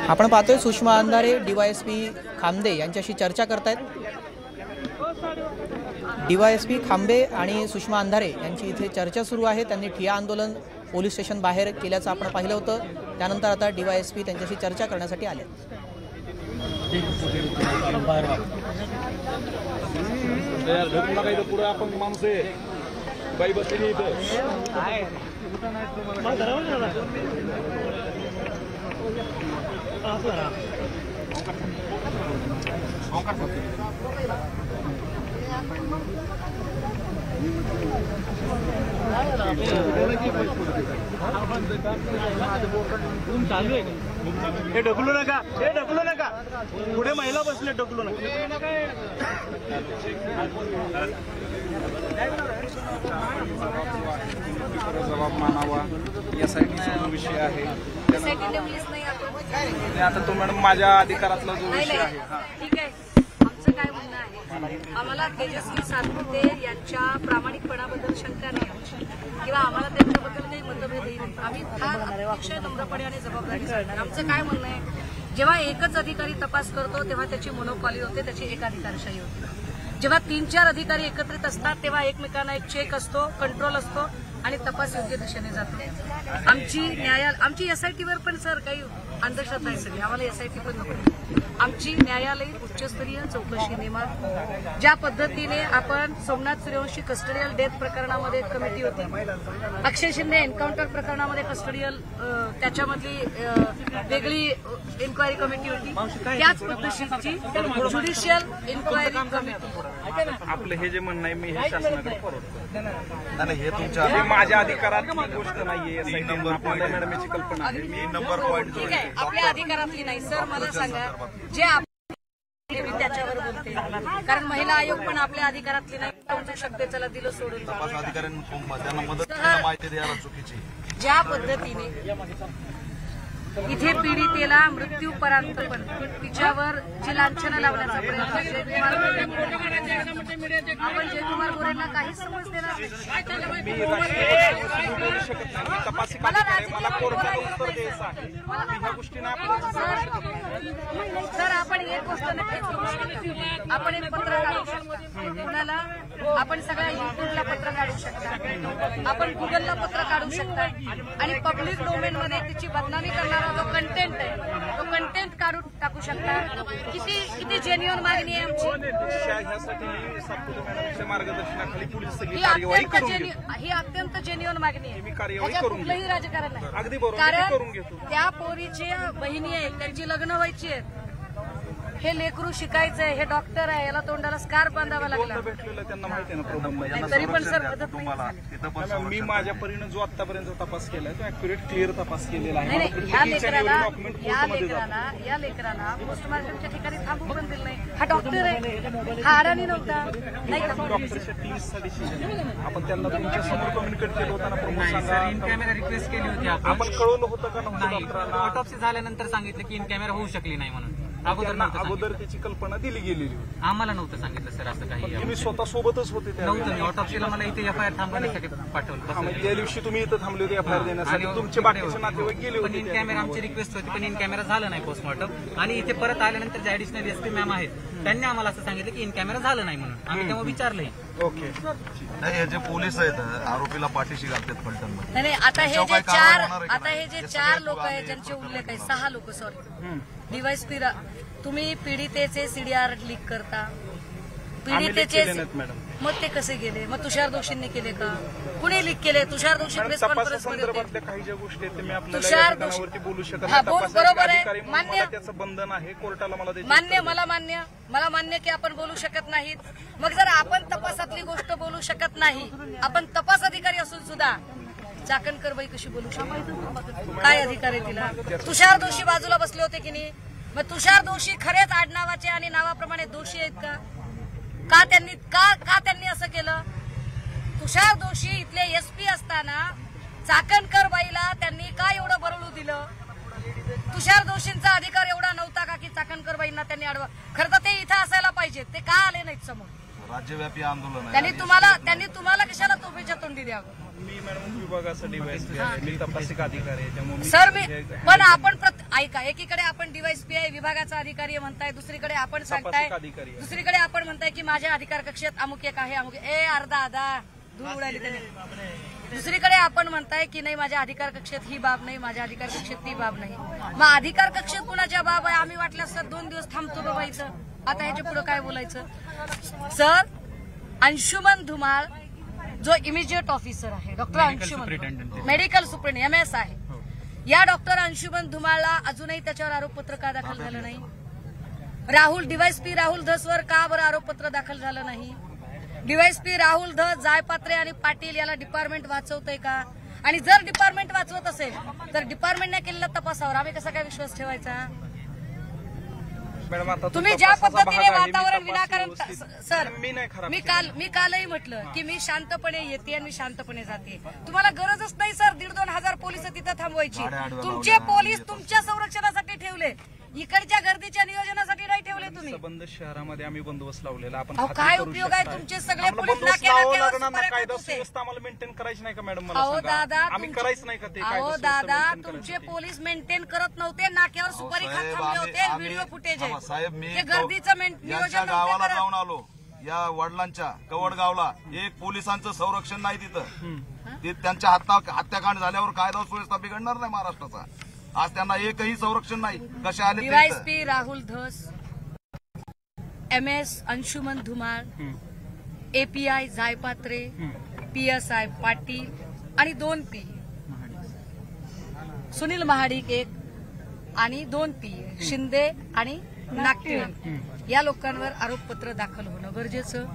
आपण पाहतोय सुषमा अंधारे डीवायएसपी खांबे यांच्याशी चर्चा करतायत। डीवायएसपी खांबे आणि सुषमा अंधारे यांची इथे चर्चा सुरू आहे। त्यांनी ठिय्या आंदोलन पोलीस स्टेशन बाहेर केल्याचं आपण पाहिलं होतं। त्यानंतर आता डीवायएसपी त्यांच्याशी चर्चा करण्यासाठी आले। हे ढकलू नका, हे ढकलू नका, पुढे महिला बसले, ढकलू नका। जबाब मानावा यासाठीचा विषय आहे। आता तो मॅडम माझ्या अधिकारातला जो विषय आहे। ठीक आहे, आमचं काय म्हणणं आहे, आम्हाला तेजस्वी सातपुते यांच्या प्रामाणिकपणाबद्दल शंका नाही किंवा आम्हाला त्यांच्याबद्दल काही मतभेदही नाही। आम्ही फार अतिशय नम्रपणे आणि जबाबदारी सांगणार। आमचं काय म्हणणं आहे, जेव्हा एकच अधिकारी तपास करतो तेव्हा त्याची मोनोपॉली होते, त्याची एकाधिकारशाही होते। जेव्हा 3-4 अधिकारी एकत्रित असतात तेव्हा एकमेकांना एक चेक असतो, कंट्रोल असतो आणि तपास योग्य दिशेने जातो। आमची एसआयटीवर पण सर काही अंधश्रद्धा आहे सगळी, आम्हाला एसआयटी पण नको। आमची न्यायालयीन उच्चस्तरीय चौकशी नेमा, ज्या पद्धतीने आपण सोमनाथ सूर्यवंशी कस्टडियल डेथ प्रकरणामध्ये कमिटी होती, अक्षय शिंदे एन्काउंटर प्रकरणामध्ये कस्टडियल त्याच्यामधली वेगळी इन्क्वायरी कमिटी होती, त्याच पद्धतीची ज्युडिशियल इन्क्वायरी कमिटी। आपलं हे जे म्हणणं आहे मी हे शासनाकडे परत हे तुमच्या माझ्या अधिकारातली गोष्ट नाहीये। मॅडमची कल्पना आहे, मी नंबर पॉईंट ठीक आहे, आपल्या अधिकारातली नाही सर। मला सांगा, जे मी त्याच्यावर बोलते, कारण महिला आयोग पण आपल्या अधिकारातली नाही शकते। चला दिलं सोडून, ज्या पद्धतीने इथे पीडितेला मृत्यूपर्यंत पण तिच्यावर जी लांछनं लावण्याचा प्रयत्न आपण जयकुमार गोरेंना काहीच समज देणार नाही। सर आपण एक गोष्ट नक्कीच करू शकता, आपण एक पत्र काढू शकता कुणाला, आपण सगळ्या युट्यूबला पत्र काढू शकता, आपण गुगलला पत्र काढू शकता आणि पब्लिक डोमेन मध्ये तिची बदनामी करणारा जो कंटेंट आहे तो कंटेंट काढून टाकू शकता। किती जेन्युइन मागणी आहे आमची, मार्गदर्शनाखाली पोलीस ही अत्यंत जेन्युइन मागणी आहे। त्याच्यात कुठलंही राजकारण नाही, कारण त्या पोरीच्या बहिणी आहेत, त्यांची लग्न व्हायची आहेत, हे लेकरू शिकायचं आहे, हे डॉक्टर आहे, याला तोंडाला स्कार्फ बांधावा लागला, त्यांना माहिती आहे ना प्रॉब्लेम। तरी पण सर मदत नाही। मी माझ्या परीने जो आतापर्यंत तपास केलाय तो ऍक्युरेट क्लिअर तपास केलेला आहे। या लेकराला पोस्टमार्टमच्या ठिकाणी थांबू पण दिलं नाही। हा डॉक्टर आहे, हा अडाणी नव्हता नाही का? डॉक्टरच्या टीमचा डिसिजन आपण त्यांना तुमच्या समोर कम्युनिकेट केलं होतं इन कॅमेरा रिक्वेस्ट केली होती, आपण कळवलं होतं का नव्हतं? ऑटोप्सी झाल्यानंतर सांगितलं की इन कॅमेरा होऊ शकली नाही म्हणून। अगोदर त्याची कल्पना दिली गेलेली होती, आम्हाला नव्हतं सांगितलं सर असं काही। तुम्ही स्वतः सोबतच होते नव्हतं, मी ऑटोप्सीला मला इथे एफआयआर थांबवण्यासाठी पाठवलं। त्या दिवशी तुम्ही इथं थांबले होते एफआयआर देण्यासाठी, तुमचे बाकीचे नातेवाईक गेले पण इन कॅमेरा आमची रिक्वेस्ट होती, पण इन कॅमेरा झालं नाही पोस्टमॉर्टम। आणि इथे परत आल्यानंतर जे ऍडिशनल एसपी मॅम आहेत त्यांनी आम्हाला असं सांगितलं की इन कॅमेरा झालं नाही म्हणून। आम्ही तेव्हा विचारलंही। ओके, नाही हे जे पोलीस आहेत आरोपीला पाठीशी घालतात पलटणमध्ये। नाही, आता हे जे चार लोक आहेत ज्यांचे उल्लेख आहे, 6 लोक सॉरी, डीवायएसपी तुम्ही पीडितेचे सीडीआर लीक करता, पीडितेचे मग ते कसे गेले? मग तुषार दोषींनी केले का? कुणी लीक केले? तुषार दोषी प्रेस कॉन्फरन्स मध्ये होते। काही ज्या गोष्टी आहेत मी तुषार आपल्याला बोलू शकत नाही, बरोबर आहे, मान्य, त्याचं बंधन आहे कोर्टाला, मला मान्य की आपण बोलू शकत नाहीत। मग जर आपण तपासातली गोष्ट बोलू शकत नाही, आपण तपास अधिकारी असून सुद्धा चाकणकर बाई कशी बोलू शकतो? काय अधिकार आहे तिला? तुषार दोषी बाजूला बसले होते की नाही? मग तुषार दोषी खरेच आडनावाचे आणि नावाप्रमाणे दोषी आहेत का? का त्यांनी असं केलं? तुषार दोषी इथले एसपी असताना चाकणकर बाईला त्यांनी का एवढं बरळू दिलं? तुषार दोषींचा अधिकार एवढा नव्हता का की चाकणकर बाईंना त्यांनी अडवा? खरं तर ते इथं असायला पाहिजेत, ते का आले नाहीत समोर? राज्यव्यापी आंदोलन त्यांनी तुम्हाला कशाला तोफेच्या तोंडी माहिती द्यावं. मी मॅडम विभागाचा डीवायएसपी आहे, मी तपासिक अधिकारी आहे, त्यामुळे सर मी पण आपण ऐका, एकीकडे आपण डीवायएसपी आहे, विभागाचा अधिकारी म्हणताय, दुसरीकडे आपण सांगताय, अधिकारी आहे. दुसरीकडे आपण म्हणताय की माझ्या अधिकार कक्षेत अमुक एक आहे, अमुक अर्धा आधा धूळ उडाली त्याने. दुसरीकडे आपण म्हणताय की नाही माझ्या अधिकार कक्षेत ही बाब नाही, माझ्या अधिकार कक्षेत ती बाब नाही. मग अधिकार कक्षेत कुणाच्या बाब आहे? आम्ही वाटल्यास सर 2 दिवस थांबतो बाबा इथं. आता ह्याच्या पुढे काय बोलायचं? सर अंशुमन धुमाळ जो इमिजिएट ऑफिसर आहे, doctor Anshuman, medical superintendent MS आहे, या डॉक्टर अंशुमन धुमाळला अजूनही त्याच्यावर आरोपपत्र का दाखल झालं नाही? राहुल डीवायएसपी राहुल धसवर का बरं आरोपपत्र दाखल झालं नाही? डीवायएसपी राहुल धस, जायपात्रे आणि पाटील याला डिपार्टमेंट वाचवतंय का? आणि जर डिपार्टमेंट वाचवत असेल तर डिपार्टमेंटने केलेल्या तपासावर आम्ही कसा काय विश्वास ठेवायचा? मॅडम आता तुम्ही ज्या तपासाचा पद्धतीने भाग आहे, मी वातावरण तपास विनाकारण व्यवस्थित- सर मी नाही खराब मी कालही म्हटलं की मी शांतपणे येते आणि मी शांतपणे जाते. तुम्हाला गरजच नाही सर 1,500-2 हजार पोलिस तिथं थांबवायची. तुमचे पोलीस तुमच्या संरक्षणासाठी ठेवले, इकडच्या गर्दीच्या नियोजनासाठी नाही ठेवले तुम्ही. संबंध शहरामध्ये आम्ही बंदोबस्त लावलेला आपण अहो, खात्री काय करू उपयोग शकता. आहे? तुमचे सगळे आम्हाला पोलीस बंदोबस्त नाक्यावर लावावं केल्यावर लागणार ना, सुपाऱ्या कायदा करत होते. सुव्यवस्था आम्हाला मेंटेन करायची नाही का मॅडम? मला अहो सांगा. दादा, आम्ही करायचं नाही का ते अहो कायदा सुव्यवस्था दादा, maintain तुमचे करायसाठी? पोलीस मेंटेन करत नव्हते, नाक्यावर सुपारी खात साहेब, थांबले होते. आम्ही- व्हिडिओ फुटेज आम्हा- साहेब, मी आहे ते गर्दीचं यांच्या नियोजन गावाला नव्हते जाऊन करत. आलो. या वडिलांच्या कवड गावला एक पोलिसांचं संरक्षण नाही तिथं. ते त्यांच्या हत्याकांड झाल्यावर कायदा सुव्यवस्था बिघडणार नाही महाराष्ट्राचा. आज त्यांना एकही संरक्षण नाही. कसे आले ते इथं? DySP Rahul Dhas, MS Anshuman Dhumal, API Jaypatre, PSI Patil आणि 2 P सुनील महाडिक 1 आणि 2 P शिंदे आणि नागटिळन या लोकांवर आरोपपत्र दाखल होणं गरजेचं.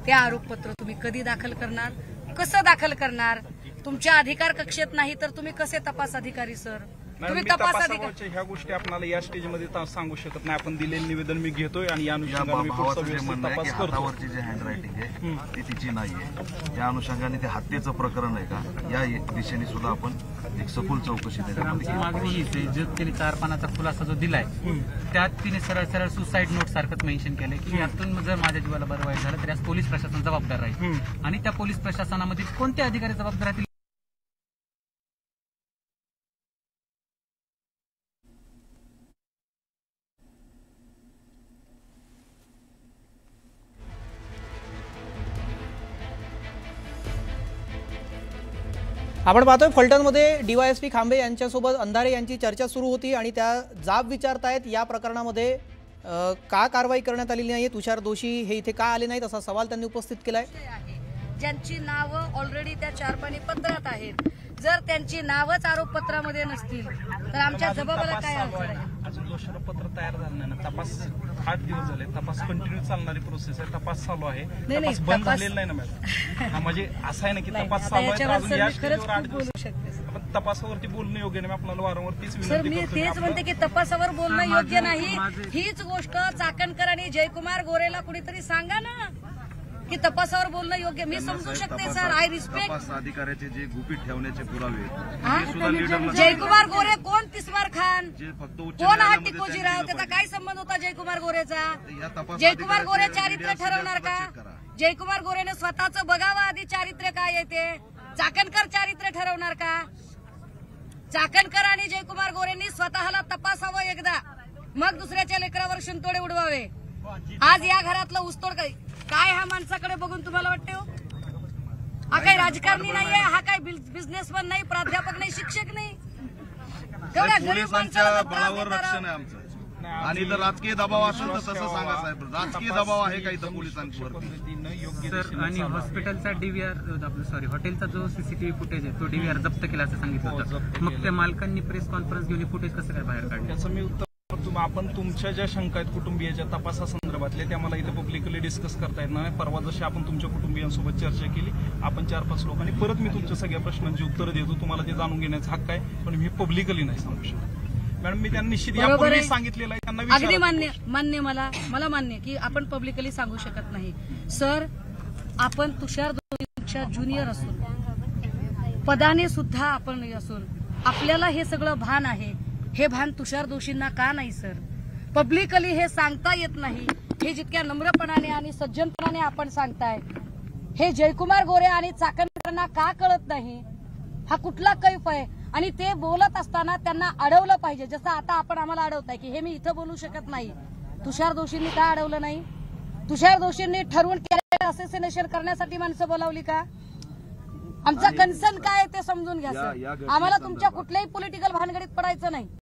ते आरोपपत्र तुम्ही कधी दाखल करणार, कसं दाखल करणार? तुमच्या अधिकार कक्षेत नाही तर तुम्ही कसे तपास अधिकारी सर? मॅडम, तुम्ही मी तपास अधिकारी तपासाबाबतच्या ह्या गोष्टी आपल्याला या स्टेजमध्ये सांगू शकत नाही. आपण दिलेलं निवेदन मी घेतोय आणि या या अनुषंगाने मी पुढचा भावाचं जे व्यवस्थित म्हणणं आहे की तपास करतो. हातावरची जी हँडरायटिंग आहे ती तिची नाहीये. त्या अनुषंगाने ते हत्येचं प्रकरण आहे का या दिशेने सुद्धा आपण एक सखोल चौकशी त्याच्यामध्ये आमची केली. मागणी हीच आहे, जो तिने 4 पानाचा खुलासा जो दिलाय त्यात तिने सरळ सरळ सुसाईड नोट सारखंच मेन्शन केलंय की यातून जर माझ्या जीवाला बरं वाईट झालं तर यास पोलीस प्रशासन जबाबदार राहील. आणि त्या पोलीस प्रशासनामध्ये कोणते अधिकारी जबाबदार राहतील? आपण पाहतोय फलटणमध्ये डीवायएसपी खांबे यांच्यासोबत अंधारे यांची चर्चा सुरू होती आणि त्या जाब विचारतायत या प्रकरणामध्ये का कारवाई करण्यात आलेली नाही, तुषार दोषी हे इथे का आले नाहीत असा सवाल त्यांनी उपस्थित केलाय. ज्यांची नावं ऑलरेडी त्या 4 पानी पत्रात आहेत, जर त्यांची नावच आरोपपत्रामध्ये नसतील तर आमच्या जबाबाला काय अर्थ आहे? अजून दोषारोपपत्र तयार झालं नाही ना. तपास 8 दिवस झाले. तपास कंटिन्यू चालणारी प्रोसेस आहे. तपास चालू आहे. तपास बंद झालेला नाही ना मॅडम. हा, म्हणजे असं आहे ना की तपास चालू आहे तर अजून या स्टेजवर 8 दिवस आपण तपासावरती बोलणं योग्य नाही. आपल्याला वारंवार तीच सर विनंती मी करतो. तेच म्हणते की तपासावर बोलणं योग्य नाही. हीच गोष्ट चाकणकर आणि जयकुमार गोरेला कुणीतरी सांगा ना की तपासावर बोलणं योग्य. मी समजू शकते सर, आय रिस्पेक्ट. तपास अधिकाऱ्याचे जे गुपित ठेवण्याचे पुरावे हा? ते सुद्धा लीडरला जयकुमार गोरे कोण? तिस्मार खान जे फक्त उच्च कोण? हा न्यायालयामध्ये टिकोजीराव, त्यांनी त्याचा दिलं काय संबंध होता जयकुमार गोरेचा? या तपास जयकुमार गोरे अधिकाऱ्याचे चारित्र्य media ठरवणार का? check करा. जयकुमार गोरेने स्वतःचं बघावं आधी चारित्र्य काय येते. चाकणकर चारित्र्य ठरवणार का? चाकणकर आणि जयकुमार गोरेंनी स्वतःला तपासावं एकदा, मग दुसऱ्याच्या लेकरावर शिंतोडे उडवावे. आज या घरातलं ऊसतोड काय हा माणसाकडे बघून तुम्हाला वाटते हो? हा काही राजकारणी नाहीये, हा काही बिझनेसमॅन नाही, प्राध्यापक नाही, शिक्षक नाही. तेवढ्या गरीब पोलिसांच्या माणसाला बळावर त्रास रक्षण देणारा- आहे आमचं. आणि जर राजकीय दबाव असेल तर तसं सांगा साहेब. राजकीय दबाव आहे का इथं पोलिसांवर? पद्धतीनं योग्य सर दिशेने आणि चालू आहे. हॉस्पिटलचा आपलं हॉटेलचा जो सीसीटीव्ही फुटेज आहे तो डीव्हीआर जप्त केला असं सांगितलं हो, जप्त होतं. केलेलं मग त्या मालकांनी प्रेस कॉन्फरन्स घेऊन फुटेज कसं काय बाहेर काढलं? त्याचं मी उत्तर आपण तुमच्या ज्या शंका आहेत कुटुंबियाच्या तपासासंदर्भातल्या त्या मला इथे पब्लिकली डिस्कस करता येत नाही. परवा जशी आपण तुमच्या कुटुंबियांसोबत चर्चा केली, आपण 4-5 लोकांनी परत मी तुमच्या सगळ्या प्रश्नांची उत्तरं देतो. तुम्हाला ते जाणून घेण्याचा हक्क आहे, पण मी पब्लिकली नाही सांगू शकत. मॅडम मी त्यांना निश्चित बरोबर यापूर्वी आहे. सांगितलेलं आहे, त्यांना अगदी विचारा. मान्य मला मान्य की आपण पब्लिकली सांगू शकत नाही. सर आपण तुषार दोषींच्या ज्युनियर असून पदाने सुद्धा आपण असून आपल्याला हे सगळं भान आहे. हे भान तुषार दोषींना का नाही सर? पब्लिकली हे सांगता येत नाही. हे जितक्या नम्रपणाने आणि सज्जनपणाने आपण सांगताय, हे जयकुमार गोरे आणि चाकणकरांनी यांना का कळत नाही? हा कुठला कैफ आहे? आणि ते बोलत असताना त्यांना अडवलं पाहिजे, जसं आता आपण आम्हाला अडवताय की हे मी इथं बोलू शकत नाही. तुषार दोषींनी का अडवलं नाही? तुषार दोषींनी ठरवून केलेलं असेसिनेशन करण्यासाठी माणसं बोलावली का? आमचा कन्सर्न काय आहे ते समजून घ्या सर. आम्हाला तुमच्या कुठल्याही पॉलिटिकल भानगडीत पडायचं नाही.